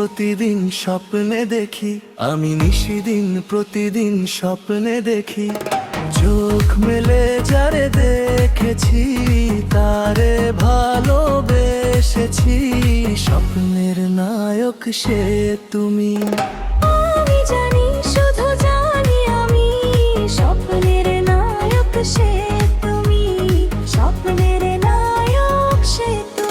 প্রতিদিন স্বপ্নে দেখি, আমি নিশিদিন প্রতিদিন স্বপ্নে দেখি। চোখ মেলে যারে দেখেছি, তারে ভালোবেসেছি। স্বপ্নের নায়ক সে তুমি। আমি জানি, শুধু জানি আমি, স্বপ্নের নায়ক সে তুমি, স্বপ্নের নায়ক সে তুমি।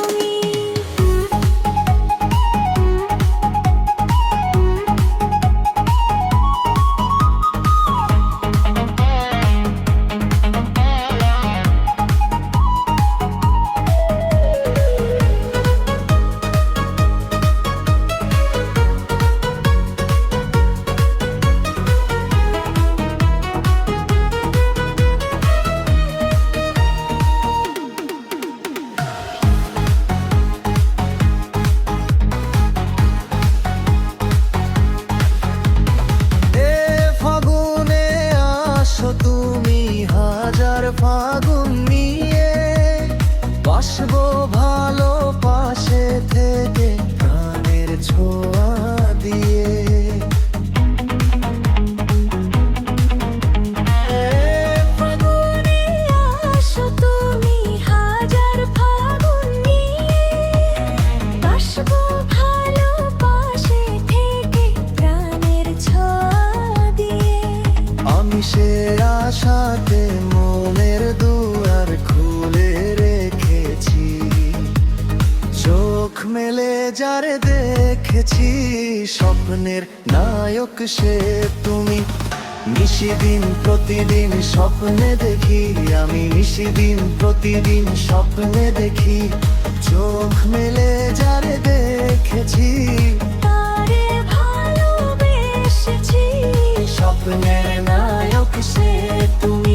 তুমি হাজার ফাগুন নিয়ে, বাসবো ভালো পাশে থেকে প্রাণের ছোঁয়া দিয়ে। ফাগুনে আসো তুমি হাজার ফাগুন নিয়ে, বাসবো ভালো পাশে থেকে প্রাণের ছোঁয়া দিয়ে। আমি সে আশাতে মনের দুয়ার খুলে রেখেছি। চোখ মেলে যারে দেখেছি, স্বপ্নের নায়ক সে তুমি। নিশিদিন প্রতিদিন স্বপ্নে দেখি, আমি নিশিদিন প্রতিদিন স্বপ্নে দেখি। চোখ মেলে যারে দেখেছি, তারে ভালোবেসেছি। স্বপ্নের নায়ক সে তুমি।